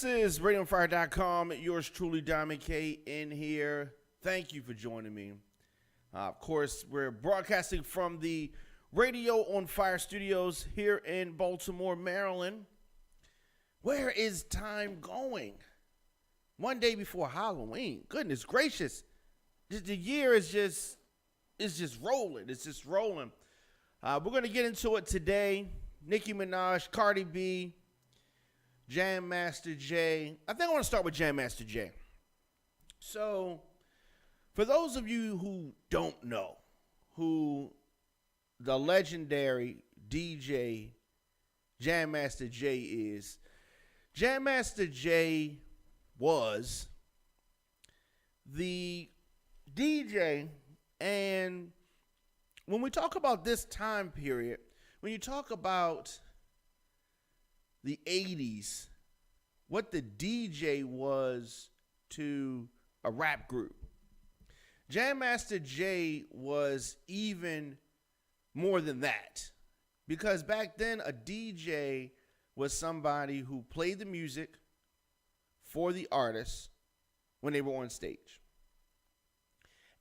This is RadioOnFire.com. Yours truly, Diamond K, in here. Thank you for joining me. Of course, we're broadcasting from the Radio on Fire studios here in Baltimore, Maryland. Where is time going? One day before Halloween. Goodness gracious. The year is just rolling. It's just rolling. We're going to get into it today. Nicki Minaj, Cardi B, Jam Master Jay. I think I want to start with Jam Master Jay. So, for those of you who don't know who the legendary DJ Jam Master Jay is, Jam Master Jay was the DJ, and when we talk about this time period, when you talk about the 80s, what the DJ was to a rap group, Jam Master Jay was even more than that. Because back then, a DJ was somebody who played the music for the artists when they were on stage.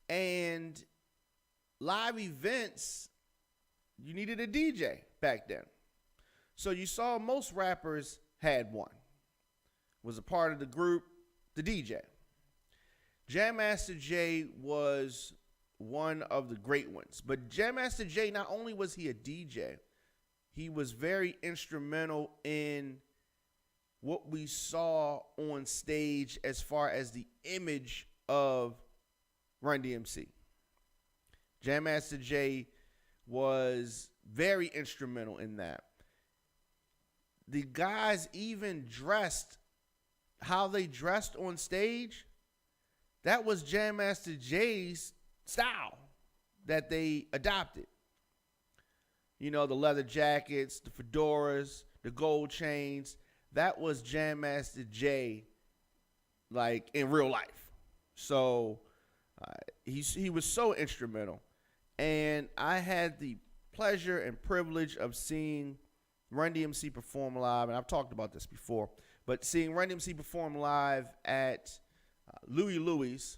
And live events, you needed a DJ back then. So you saw most rappers had one. Was a part of the group, the DJ. Jam Master Jay was one of the great ones. But Jam Master Jay, not only was he a DJ, he was very instrumental in what we saw on stage as far as the image of Run DMC. Jam Master Jay was very instrumental in that. The guys even dressed how they dressed on stage. That was Jam Master Jay's style that they adopted. You know, the leather jackets, the fedoras, the gold chains. That was Jam Master Jay, like, in real life. So he was so instrumental. And I had the pleasure and privilege of seeing Run DMC perform live, and I've talked about this before, but seeing Run DMC perform live at Louie Louie's,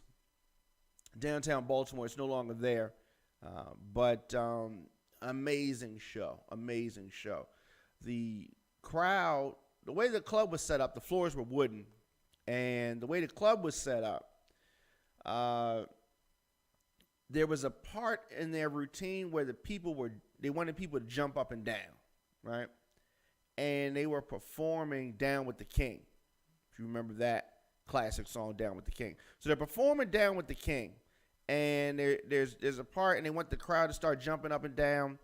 downtown Baltimore. It's no longer there, but amazing show. The crowd, the way the club was set up, the floors were wooden, and the way the club was set up, there was a part in their routine where they wanted people to jump up and down, right? And they were performing Down with the King. If you remember that classic song, Down with the King. So they're performing Down with the King. And there's a part, and they want the crowd to start jumping up and down.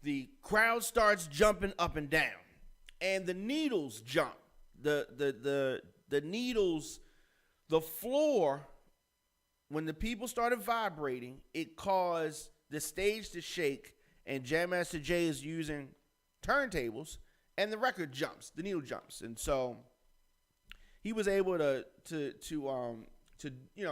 The crowd starts jumping up and down. And the needles jump. The needles, the floor, when the people started vibrating, it caused the stage to shake. And Jam Master Jay is using turntables, and the record jumps, the needle jumps, and so he was able to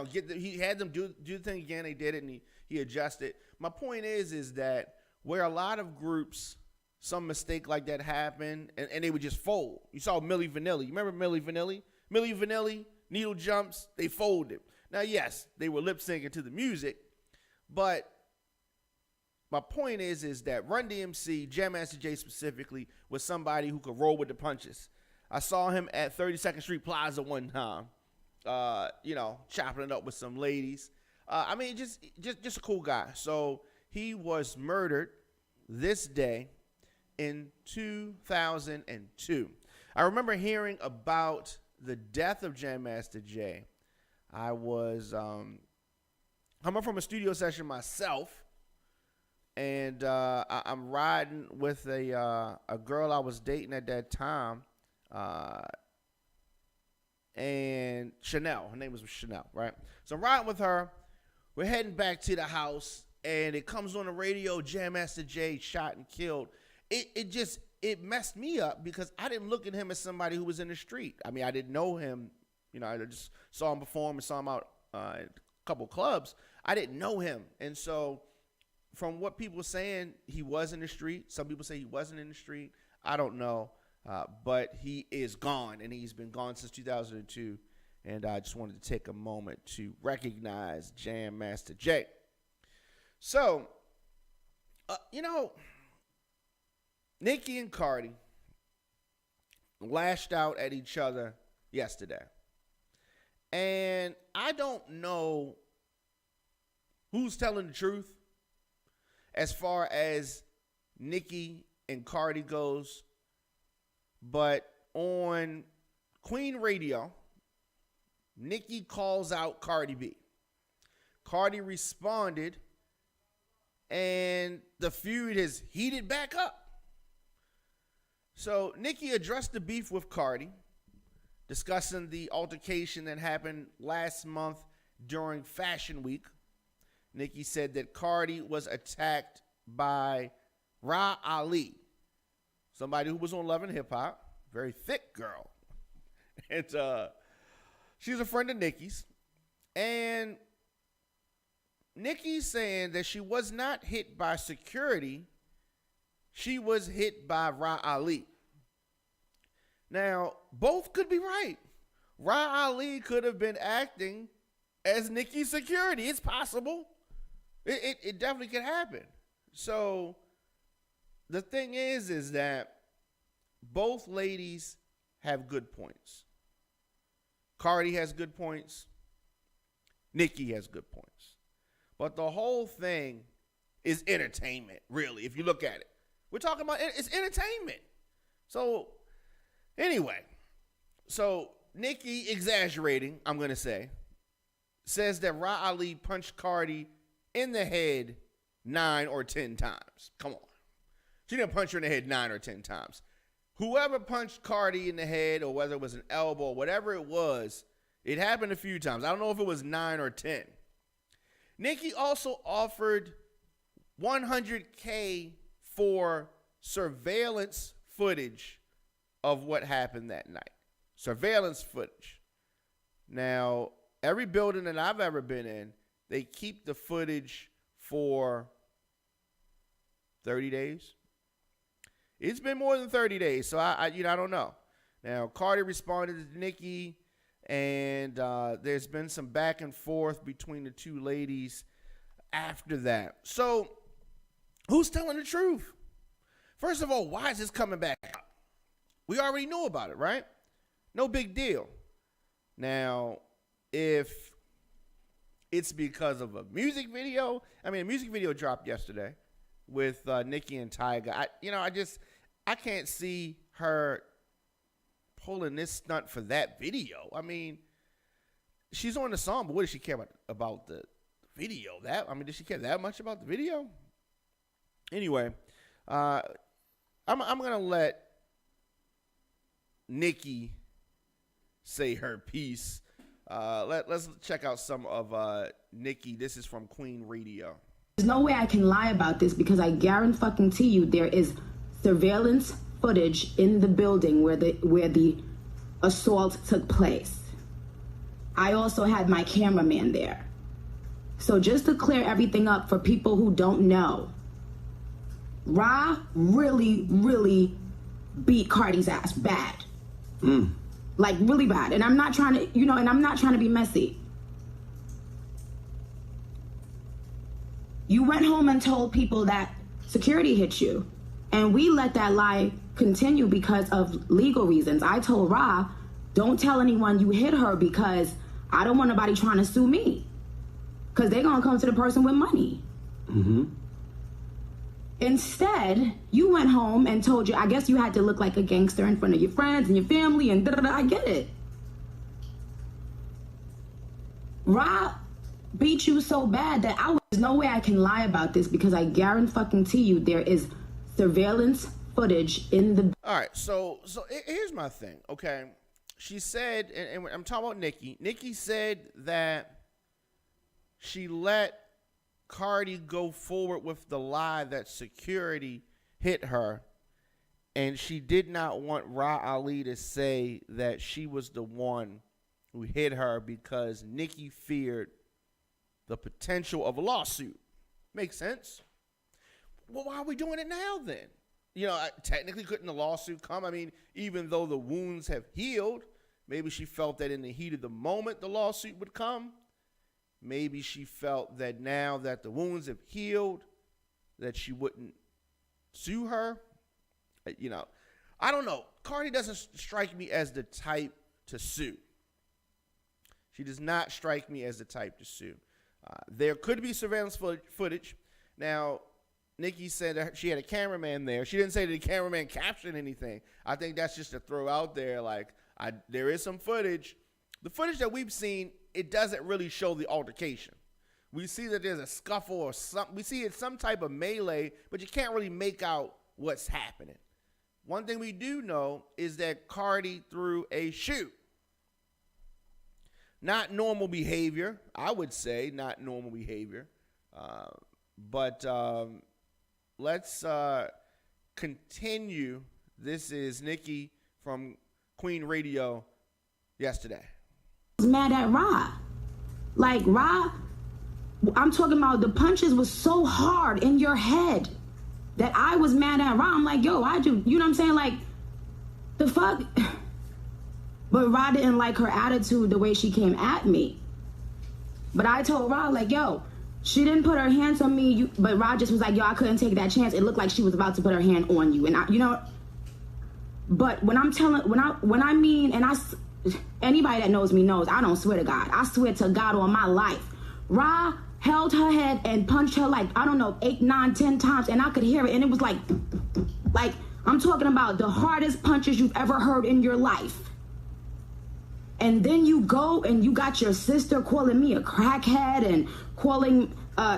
get he had them do the thing again. They did it, and he adjusted. My point is that where a lot of groups, some mistake like that happened, and they would just fold. You saw Milli Vanilli. You remember Milli Vanilli? Milli Vanilli, needle jumps, they folded. Now, yes, they were lip syncing to the music, but my point is that Run DMC, Jam Master Jay specifically, was somebody who could roll with the punches. I saw him at 32nd Street Plaza one time, chopping it up with some ladies. Just a cool guy. So he was murdered this day in 2002. I remember hearing about the death of Jam Master Jay. I was coming from a studio session myself. And I'm riding with a girl I was dating at that time, and Chanel. Her name was Chanel, right? So I'm riding with her. We're heading back to the house, and it comes on the radio, Jam Master Jay shot and killed. It messed me up because I didn't look at him as somebody who was in the street. I mean, I didn't know him. You know, I just saw him perform and saw him out at a couple clubs. I didn't know him, and so from what people were saying, he was in the street. Some people say he wasn't in the street. I don't know. but he is gone, and he's been gone since 2002. And I just wanted to take a moment to recognize Jam Master Jay. So, Nicki and Cardi lashed out at each other yesterday. And I don't know who's telling the truth as far as Nicki and Cardi goes. But on Queen Radio, Nicki calls out Cardi B. Cardi responded, and the feud has heated back up. So Nicki addressed the beef with Cardi, discussing the altercation that happened last month during Fashion Week. Nicki said that Cardi was attacked by Ra Ali, somebody who was on Love and Hip Hop, very thick girl. And she's a friend of Nicki's. And Nicki's saying that she was not hit by security. She was hit by Ra Ali. Now, both could be right. Ra Ali could have been acting as Nicki's security. It's possible. It definitely could happen. So the thing is that both ladies have good points. Cardi has good points. Nicki has good points. But the whole thing is entertainment, really, if you look at it. We're talking about it's entertainment. So anyway, so Nicki, exaggerating, I'm going to say, says that Ra Ali punched Cardi in the head 9 or 10 times. Come on. She didn't punch her in the head 9 or 10 times. Whoever punched Cardi in the head, or whether it was an elbow, whatever it was, it happened a few times. I don't know if it was 9 or 10. Nicki also offered $100K for surveillance footage of what happened that night. Surveillance footage. Now, every building that I've ever been in, they keep the footage for 30 days. It's been more than 30 days, so I don't know. Now, Cardi responded to Nicki, and there's been some back and forth between the two ladies after that. So, who's telling the truth? First of all, why is this coming back up? We already knew about it, right? No big deal. Now, if it's because of a music video, a music video dropped yesterday with Nicki and Tyga. I can't see her pulling this stunt for that video. She's on the song, but what does she care about the video? Does she care that much about the video? Anyway, I'm gonna let Nicki say her piece. Let's check out some of Nicki. This is from Queen Radio. There's no way I can lie about this because I guarantee you there is surveillance footage in the building where the assault took place. I also had my cameraman there. So just to clear everything up for people who don't know, Ra really, really beat Cardi's ass bad. Like really bad. And I'm not trying to be messy. You went home and told people that security hit you. And we let that lie continue because of legal reasons. I told Ra, don't tell anyone you hit her because I don't want nobody trying to sue me. Because they're going to come to the person with money. Mm-hmm. Instead, you went home and told I guess you had to look like a gangster in front of your friends and your family and da-da-da. I get it. Ra beat you so bad that there's no way I can lie about this because I guarantee you there is surveillance footage in the... All right, so here's my thing, okay? She said, and I'm talking about Nicki. Nicki said that she let Cardi go forward with the lie that security hit her, and she did not want Ra Ali to say that she was the one who hit her because Nicki feared the potential of a lawsuit. Makes sense? Well, why are we doing it now then? technically couldn't the lawsuit come? I mean, even though the wounds have healed, maybe she felt that in the heat of the moment the lawsuit would come. Maybe she felt that now that the wounds have healed, that she wouldn't sue her. I don't know. Cardi doesn't strike me as the type to sue. She does not strike me as the type to sue. There could be surveillance footage. Now, Nicki said that she had a cameraman there. She didn't say that the cameraman captured anything. I think that's just to throw out there, there is some footage. The footage that we've seen, it doesn't really show the altercation. We see that there's a scuffle or something. We see it's some type of melee, but you can't really make out what's happening. One thing we do know is that Cardi threw a shoe. Not normal behavior, I would say, not normal behavior. But let's continue. This is Nicki from Queen Radio yesterday. I was mad at Ra. Ra, I'm talking about the punches was so hard in your head that I was mad at Ra. I'm like, yo, why'd you know what I'm saying? The fuck? But Ra didn't like her attitude, the way she came at me. But I told Ra, yo, she didn't put her hands on me, but Ra just was like, yo, I couldn't take that chance. It looked like she was about to put her hand on you. And but when I'm telling, anybody that knows me knows, I don't swear to God. I swear to God on my life. Ra held her head and punched her 8, 9, 10 times, and I could hear it. And it was like I'm talking about the hardest punches you've ever heard in your life. And then you go and you got your sister calling me a crackhead and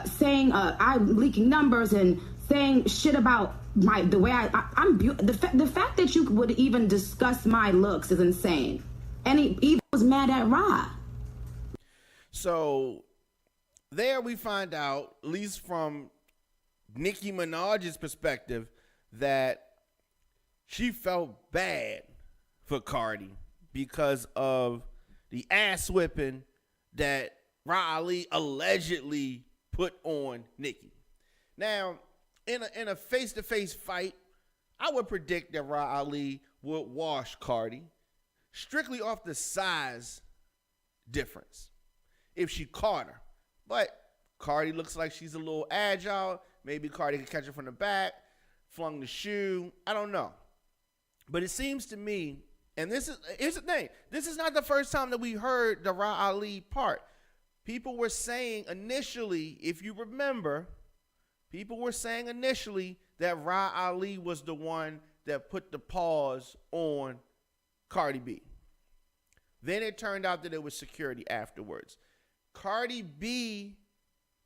saying I'm leaking numbers and saying shit about the way I'm the fact that you would even discuss my looks is insane. And he was mad at Ra. So there we find out, at least from Nicki Minaj's perspective, that she felt bad for Cardi because of the ass whipping that Ra Ali allegedly put on Nicki. Now, in a face-to-face fight, I would predict that Ra Ali would wash Cardi strictly off the size difference if she caught her. But Cardi looks like she's a little agile. Maybe Cardi could catch her from the back, flung the shoe. I don't know. But it seems to me, and here's the thing. This is not the first time that we heard the Ra Ali part. People were saying initially, if you remember, that Ra Ali was the one that put the pause on Cardi B. Then it turned out that it was security afterwards. Cardi B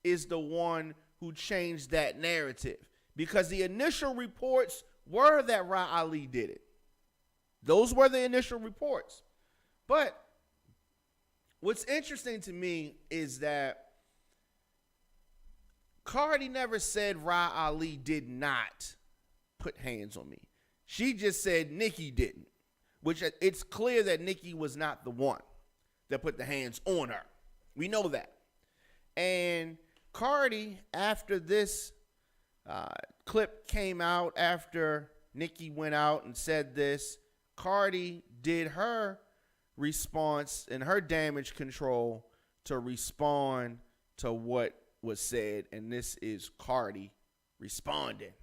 is the one who changed that narrative because the initial reports were that Ra Ali did it. Those were the initial reports. But what's interesting to me is that Cardi never said Ra Ali did not put hands on me. She just said Nicki didn't, which it's clear that Nicki was not the one that put the hands on her. We know that. And Cardi, after this clip came out, after Nicki went out and said this, Cardi did her response and her damage control to respond to what was said. And this is Cardi responding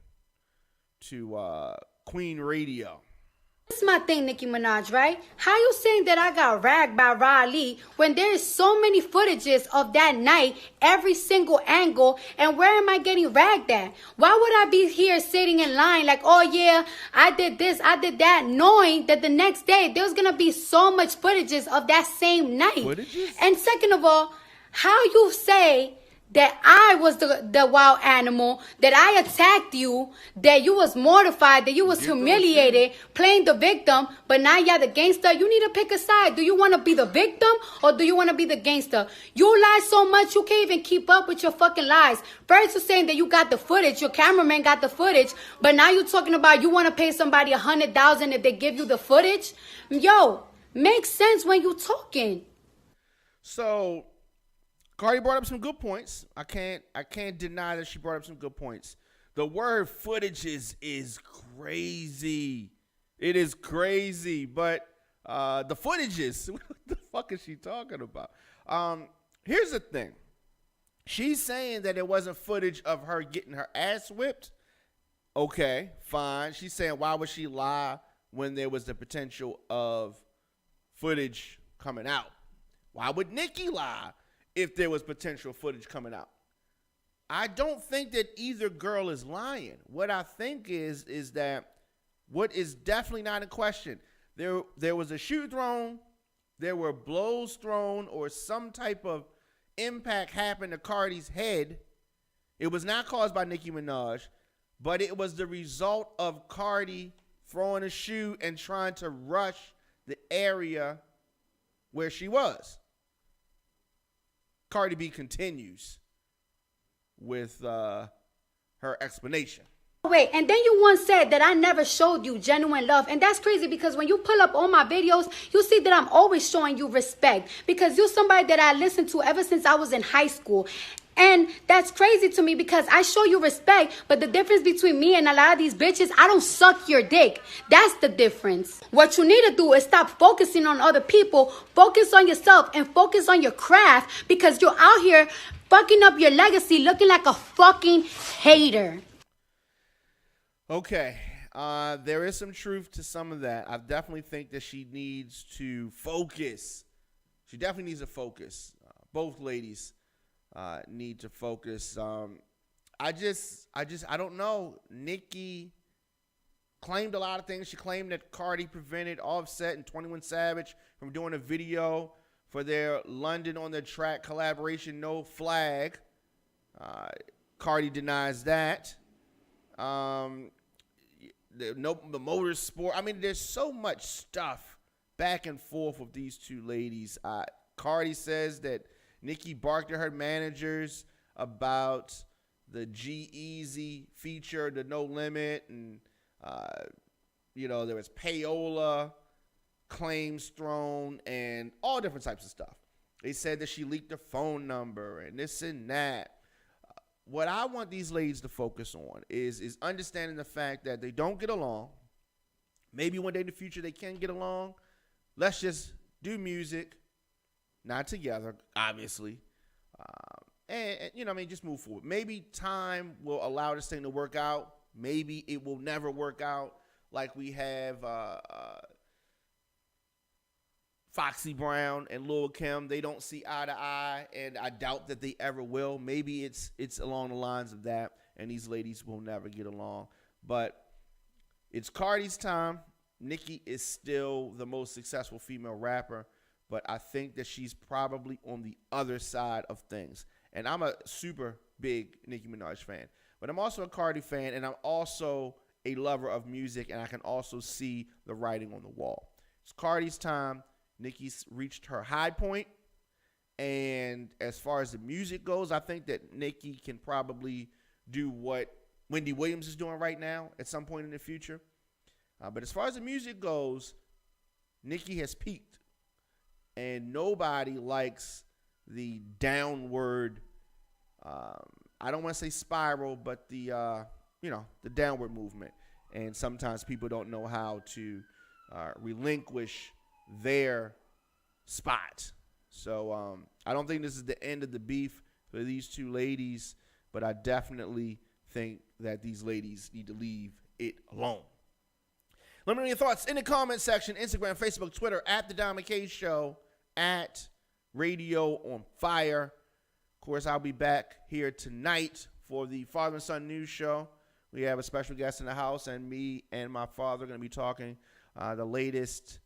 to Queen Radio. This is my thing, Nicki Minaj, right? How you saying that I got ragged by Ra Ali when there is so many footages of that night, every single angle, and where am I getting ragged at? Why would I be here sitting in line like, oh yeah, I did this, I did that, knowing that the next day there's gonna be so much footages of that same night? Footages? And second of all, how you say that I was the wild animal, that I attacked you, that you was mortified, that you was humiliated, playing the victim, but now you're the gangster. You need to pick a side. Do you want to be the victim or do you want to be the gangster? You lie so much you can't even keep up with your fucking lies. First you're saying that you got the footage, your cameraman got the footage, but now you're talking about you want to pay somebody $100,000 if they give you the footage. Yo, makes sense when you talking. So Cardi brought up some good points. I can't deny that she brought up some good points. The word footage is crazy. It is crazy, but the footages, what the fuck is she talking about? Here's the thing. She's saying that it wasn't footage of her getting her ass whipped. Okay, fine. She's saying, why would she lie when there was the potential of footage coming out? Why would Nicki lie if there was potential footage coming out? I don't think that either girl is lying. What I think is that what is definitely not in question, there was a shoe thrown, there were blows thrown, or some type of impact happened to Cardi's head. It was not caused by Nicki Minaj, but it was the result of Cardi throwing a shoe and trying to rush the area where she was. Cardi B continues with her explanation. Wait, and then you once said that I never showed you genuine love. And that's crazy because when you pull up all my videos, you see that I'm always showing you respect. Because you're somebody that I listened to ever since I was in high school. And that's crazy to me because I show you respect. But the difference between me and a lot of these bitches, I don't suck your dick. That's the difference. What you need to do is stop focusing on other people. Focus on yourself and focus on your craft. Because you're out here fucking up your legacy looking like a fucking hater. Okay, there is some truth to some of that. I definitely think that she needs to focus. She definitely needs to focus. Both ladies need to focus. I don't know. Nicki claimed a lot of things. She claimed that Cardi prevented Offset and 21 Savage from doing a video for their London on the Track collaboration, No Flag. Cardi denies that. The motorsport. I mean, there's so much stuff back and forth with these two ladies. Cardi says that Nicki barked at her managers about the G-Eazy feature, the No Limit, and there was payola claims thrown and all different types of stuff. They said that she leaked her phone number and this and that. What I want these ladies to focus on is understanding the fact that they don't get along. Maybe one day in the future they can get along. Let's just do music, not together, obviously. Just move forward. Maybe time will allow this thing to work out. Maybe it will never work out like we have Foxy Brown and Lil' Kim. They don't see eye to eye, and I doubt that they ever will. Maybe it's along the lines of that, and these ladies will never get along. But it's Cardi's time. Nicki is still the most successful female rapper, but I think that she's probably on the other side of things. And I'm a super big Nicki Minaj fan, but I'm also a Cardi fan, and I'm also a lover of music, and I can also see the writing on the wall. It's Cardi's time. Nicki's reached her high point, and as far as the music goes, I think that Nicki can probably do what Wendy Williams is doing right now at some point in the future. But as far as the music goes, Nicki has peaked, and nobody likes the downward, I don't want to say spiral, but the downward movement. And sometimes people don't know how to relinquish their spot. So I don't think this is the end of the beef for these two ladies, but I definitely think that these ladies need to leave it alone. Let me know your thoughts in the comment section. Instagram, Facebook, Twitter, at The Don McKay Show, at RadioOnFire. Of course, I'll be back here tonight for the Father and Son News Show. We have a special guest in the house, and me and my father are going to be talking the latest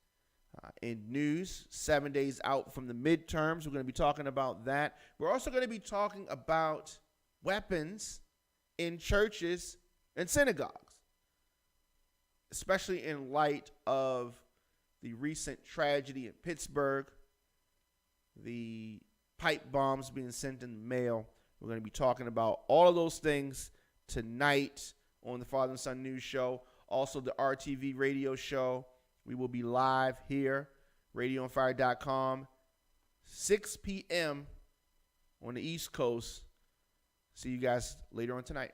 in news, 7 days out from the midterms. We're going to be talking about that. We're also going to be talking about weapons in churches and synagogues, especially in light of the recent tragedy in Pittsburgh, the pipe bombs being sent in the mail. We're going to be talking about all of those things tonight on the Father and Son News Show. Also, the RTV radio show. We will be live here, RadioOnFire.com, 6 p.m. on the East Coast. See you guys later on tonight.